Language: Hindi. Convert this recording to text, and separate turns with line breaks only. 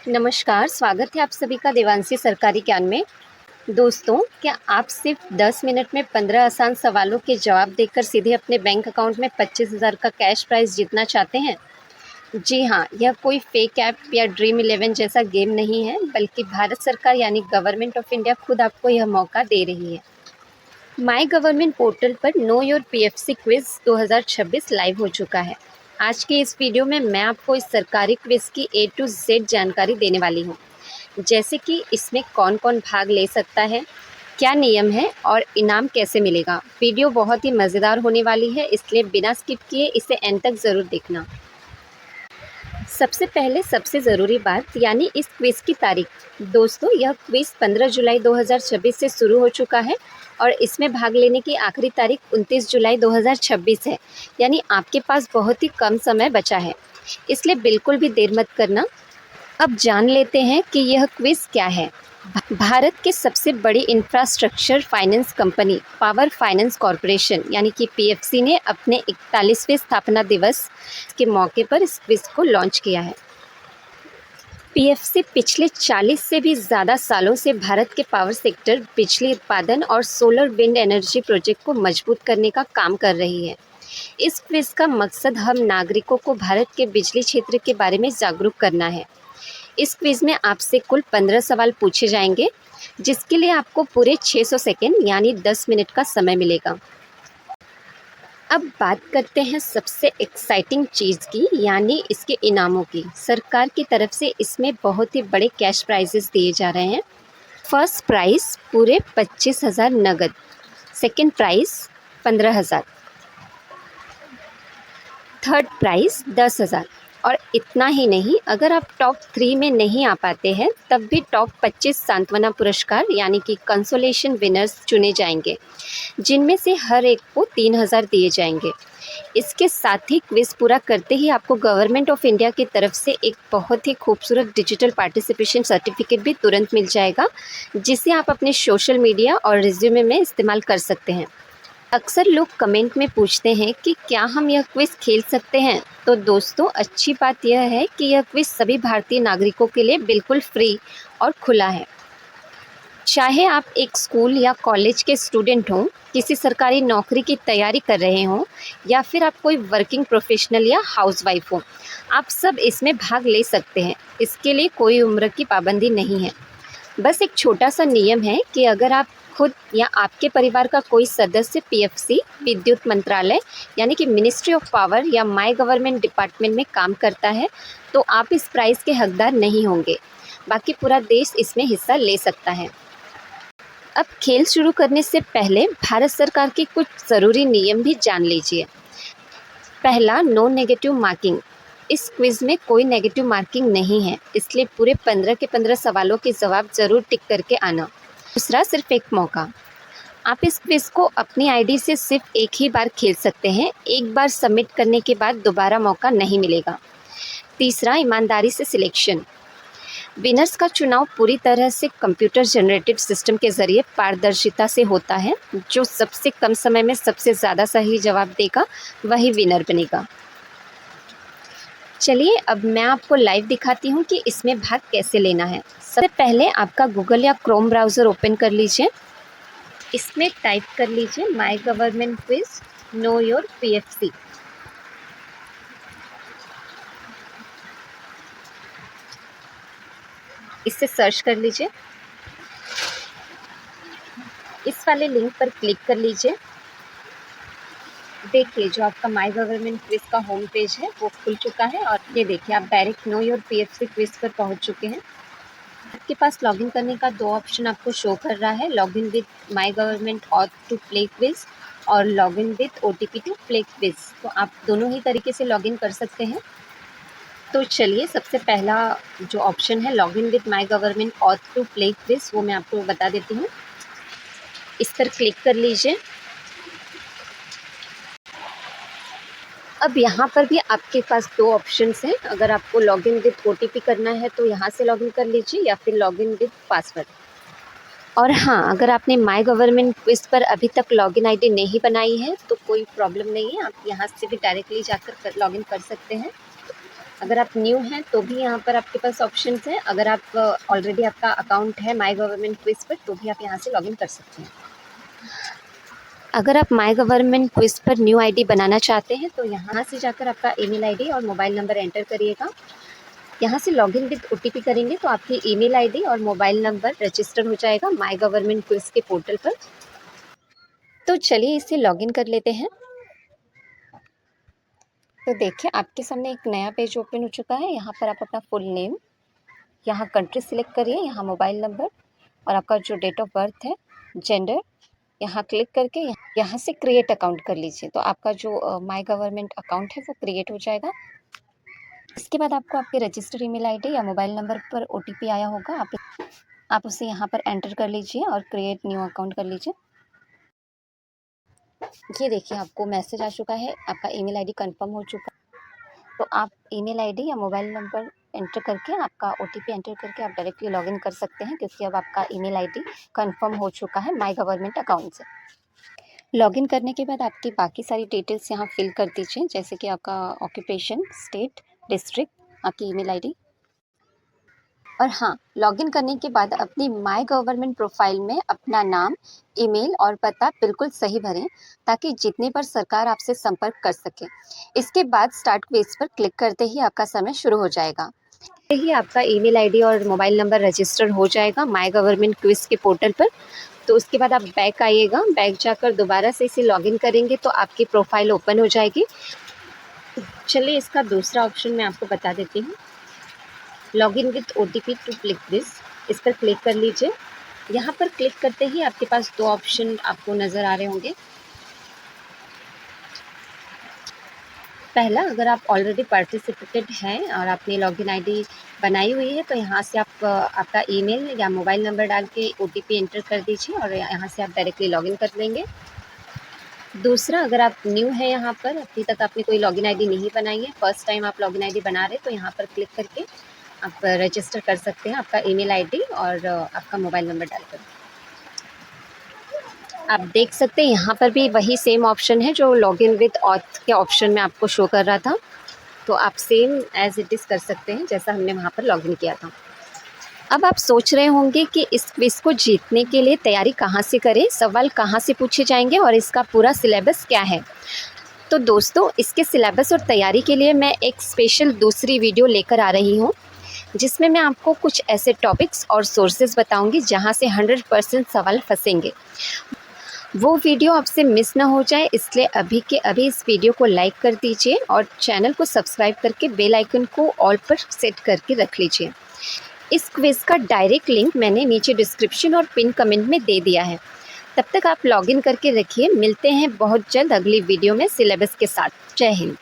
नमस्कार, स्वागत है आप सभी का देवांशी सरकारी ज्ञान में। दोस्तों, क्या आप सिर्फ 10 मिनट में 15 आसान सवालों के जवाब देकर सीधे अपने बैंक अकाउंट में 25,000 का कैश प्राइज़ जीतना चाहते हैं? जी हाँ, यह कोई फेक ऐप या ड्रीम 11 जैसा गेम नहीं है, बल्कि भारत सरकार यानी गवर्नमेंट ऑफ इंडिया खुद आपको यह मौका दे रही है। माई गवर्नमेंट पोर्टल पर know your PFC quiz 2026 live हो चुका है। आज के इस वीडियो में मैं आपको इस सरकारी क्विज़ की A to Z जानकारी देने वाली हूँ। जैसे कि इसमें कौन-कौन भाग ले सकता है, क्या नियम है और इनाम कैसे मिलेगा। वीडियो बहुत ही मज़ेदार होने वाली है, इसलिए बिना स्किप किए इसे एंड तक ज़रूर देखना। सबसे पहले सबसे ज़रूरी बात यानी इस क्विज़ की तारीख। दोस्तों, यह क्विज़ 15 जुलाई 2026 से शुरू हो चुका है और इसमें भाग लेने की आखिरी तारीख 29 जुलाई 2026 है, यानी आपके पास बहुत ही कम समय बचा है, इसलिए बिल्कुल भी देर मत करना। अब जान लेते हैं कि यह क्विज़ क्या है। भारत के सबसे बड़ी infrastructure finance company power finance corporation यानी कि पीएफसी ने अपने 41वें स्थापना दिवस के मौके पर इस क्विज़ को लॉन्च किया है। पीएफसी पिछले 40 से भी ज़्यादा सालों से भारत के पावर सेक्टर, बिजली उत्पादन और सोलर विंड एनर्जी प्रोजेक्ट को मजबूत करने का काम कर रही है। इस क्विज़ का मकसद हम नागरिकों को भारत के बिजली क्षेत्र के बारे में जागरूक करना है। इस क्विज़ में आपसे कुल 15 सवाल पूछे जाएंगे, जिसके लिए आपको पूरे 600 सेकेंड यानी 10 मिनट का समय मिलेगा। अब बात करते हैं सबसे एक्साइटिंग चीज़ की, यानी इसके इनामों की। सरकार की तरफ से इसमें बहुत ही बड़े कैश प्राइजेस दिए जा रहे हैं। फर्स्ट प्राइज़ पूरे 25,000 नगद, सेकंड प्राइज़ 15,000, थर्ड प्राइज़ 10,000 और इतना ही नहीं, अगर आप टॉप 3 में नहीं आ पाते हैं तब भी टॉप 25 सांत्वना पुरस्कार यानी कि कंसोलेशन विनर्स चुने जाएंगे, जिनमें से हर एक को 3,000 दिए जाएंगे। इसके साथ ही क्विज़ पूरा करते ही आपको गवर्नमेंट ऑफ इंडिया की तरफ से एक बहुत ही खूबसूरत डिजिटल पार्टिसिपेशन सर्टिफिकेट भी तुरंत मिल जाएगा, जिसे आप अपने सोशल मीडिया और रिज्यूमे में इस्तेमाल कर सकते हैं। अक्सर लोग कमेंट में पूछते हैं कि क्या हम यह क्विज़ खेल सकते हैं। तो दोस्तों, अच्छी बात यह है कि यह क्विज़ सभी भारतीय नागरिकों के लिए बिल्कुल फ्री और खुला है। चाहे आप एक स्कूल या कॉलेज के स्टूडेंट हों, किसी सरकारी नौकरी की तैयारी कर रहे हों या फिर आप कोई वर्किंग प्रोफेशनल या हाउसवाइफ हो, आप सब इसमें भाग ले सकते हैं। इसके लिए कोई उम्र की पाबंदी नहीं है। बस एक छोटा सा नियम है कि अगर आप खुद या आपके परिवार का कोई सदस्य पीएफसी, विद्युत मंत्रालय यानी कि मिनिस्ट्री ऑफ पावर या माई गवर्नमेंट डिपार्टमेंट में काम करता है, तो आप इस प्राइज़ के हकदार नहीं होंगे। बाकी पूरा देश इसमें हिस्सा ले सकता है। अब खेल शुरू करने से पहले भारत सरकार के कुछ ज़रूरी नियम भी जान लीजिए। पहला, नो नेगेटिव मार्किंग। इस क्विज़ में कोई नेगेटिव मार्किंग नहीं है, इसलिए पूरे 15 के 15 सवालों के जवाब ज़रूर टिक करके आना। दूसरा, सिर्फ एक मौका। आप इस क्विज़ को अपनी आईडी से सिर्फ एक ही बार खेल सकते हैं। एक बार सबमिट करने के बाद दोबारा मौका नहीं मिलेगा। तीसरा, ईमानदारी से सिलेक्शन। विनर्स का चुनाव पूरी तरह से कंप्यूटर जनरेटेड सिस्टम के ज़रिए पारदर्शिता से होता है। जो सबसे कम समय में सबसे ज़्यादा सही जवाब देगा, वही विनर बनेगा। चलिए, अब मैं आपको लाइव दिखाती हूँ कि इसमें भाग कैसे लेना है। सबसे पहले आपका गूगल या क्रोम ब्राउज़र ओपन कर लीजिए। इसमें टाइप कर लीजिए my government quiz know your PFC. इससे सर्च कर लीजिए। इस वाले लिंक पर क्लिक कर लीजिए। देखिए, जो आपका माई गवर्नमेंट क्विज़ का होम पेज है वो खुल चुका है और ये देखिए, आप direct know your PFC quiz पर पहुंच चुके हैं। आपके पास लॉगिन करने का 2 ऑप्शन आपको शो कर रहा है, login with my government auth to play quiz और login with OTP to play quiz. तो आप दोनों ही तरीके से लॉगिन कर सकते हैं। तो चलिए, सबसे पहला जो ऑप्शन है login with my government auth to play quiz, वो मैं आपको बता देती हूँ। इस पर क्लिक कर लीजिए। अब यहाँ पर भी आपके पास 2 ऑप्शंस हैं। अगर आपको लॉगिन विद ओटीपी करना है तो यहाँ से लॉगिन कर लीजिए या फिर लॉगिन विद पासवर्ड। और हाँ, अगर आपने माई गवर्नमेंट क्विज़ पर अभी तक लॉगिन आईडी नहीं बनाई है तो कोई प्रॉब्लम नहीं है, आप यहाँ से भी डायरेक्टली जाकर लॉगिन कर सकते हैं। अगर आप न्यू हैं तो भी यहाँ पर आपके पास ऑप्शंस हैं। अगर आप ऑलरेडी आपका अकाउंट है माई गवर्नमेंट क्विज पर तो भी आप यहाँ से लॉगिन कर सकते हैं। अगर आप माई गवर्नमेंट क्विज पर न्यू आईडी बनाना चाहते हैं तो यहाँ से जाकर आपका ईमेल आईडी और मोबाइल नंबर एंटर करिएगा। यहाँ से लॉगिन विद ओटीपी करेंगे तो आपकी ईमेल आईडी और मोबाइल नंबर रजिस्टर हो जाएगा माई गवर्नमेंट क्विज के पोर्टल पर। तो चलिए इसे लॉगिन कर लेते हैं। तो देखिए आपके सामने एक नया पेज ओपन हो चुका है। यहाँ पर आप अपना फुल नेम, यहाँ कंट्री सिलेक्ट करिए, यहाँ मोबाइल नंबर और आपका जो डेट ऑफ बर्थ है, जेंडर, यहाँ क्लिक करके यहाँ से क्रिएट अकाउंट कर लीजिए। तो आपका जो माई गवर्नमेंट अकाउंट है वो क्रिएट हो जाएगा। इसके बाद आपको आपके रजिस्टर ईमेल आईडी या मोबाइल नंबर पर ओटीपी आया होगा, आप उसे यहाँ पर एंटर कर लीजिए और क्रिएट न्यू अकाउंट कर लीजिए। ये देखिए आपको मैसेज आ चुका है, आपका ईमेल आईडी कंफर्म हो चुका है। तो आप ईमेल आईडी या मोबाइल नंबर एंटर करके आपका ओटीपी एंटर करके आप डायरेक्टली लॉगिन कर सकते हैं, क्योंकि अब आपका ईमेल आईडी कंफर्म हो चुका है माई गवर्नमेंट अकाउंट से। लॉगिन करने के बाद आपकी बाकी सारी डिटेल्स यहाँ फिल कर दीजिए, जैसे कि आपका ऑक्यूपेशन, स्टेट, डिस्ट्रिक्ट, आपकी ईमेल आईडी। और हाँ, लॉगिन करने के बाद अपनी माई गवर्नमेंट प्रोफाइल में अपना नाम, ईमेल और पता बिल्कुल सही भरें, ताकि जितने बार सरकार आपसे संपर्क कर सके। इसके बाद स्टार्ट क्विज पर क्लिक करते ही आपका समय शुरू हो जाएगा। ही आपका ईमेल आईडी और मोबाइल नंबर रजिस्टर हो जाएगा माई गवर्नमेंट क्विज के पोर्टल पर। तो उसके बाद आप बैक आइएगा, बैक जाकर दोबारा से इसे लॉगिन करेंगे तो आपकी प्रोफाइल ओपन हो जाएगी। चलिए इसका दूसरा ऑप्शन मैं आपको बता देती हूँ, login with OTP to click this. इस पर क्लिक कर लीजिए। यहाँ पर क्लिक करते ही आपके पास दो ऑप्शन आपको नज़र आ रहे होंगे। पहला, अगर आप ऑलरेडी पार्टिसिपेटेड हैं और आपने लॉगिन आईडी बनाई हुई है तो यहाँ से आप आपका ईमेल या मोबाइल नंबर डाल के ओटीपी एंटर कर दीजिए और यहाँ से आप डायरेक्टली लॉगिन कर लेंगे। दूसरा, अगर आप न्यू हैं यहाँ पर, अभी तक आपने कोई लॉगिन आईडी नहीं बनाई है, फर्स्ट टाइम आप लॉगिन आईडी बना रहे हैं, तो यहाँ पर क्लिक करके आप रजिस्टर कर सकते हैं आपका ईमेल आईडी और आपका मोबाइल नंबर डालकर। आप देख सकते हैं यहाँ पर भी वही सेम ऑप्शन है जो लॉगिन विद ऑथ के ऑप्शन में आपको शो कर रहा था। तो आप सेम एज इट इज़ कर सकते हैं जैसा हमने वहाँ पर लॉगिन किया था। अब आप सोच रहे होंगे कि इस क्विज को जीतने के लिए तैयारी कहाँ से करें, सवाल कहाँ से पूछे जाएंगे और इसका पूरा सिलेबस क्या है। तो दोस्तों, इसके सिलेबस और तैयारी के लिए मैं एक स्पेशल दूसरी वीडियो लेकर आ रही हूँ, जिसमें मैं आपको कुछ ऐसे टॉपिक्स और सोर्सेज बताऊंगी जहां से 100% सवाल फंसेंगे। वो वीडियो आपसे मिस ना हो जाए, इसलिए अभी के अभी इस वीडियो को लाइक कर दीजिए और चैनल को सब्सक्राइब करके बेल आइकन को ऑल पर सेट करके रख लीजिए। इस क्विज़ का डायरेक्ट लिंक मैंने नीचे डिस्क्रिप्शन और पिन कमेंट में दे दिया है। तब तक आप लॉगिन करके रखिए। मिलते हैं बहुत जल्द अगली वीडियो में सिलेबस के साथ। जय हिंद।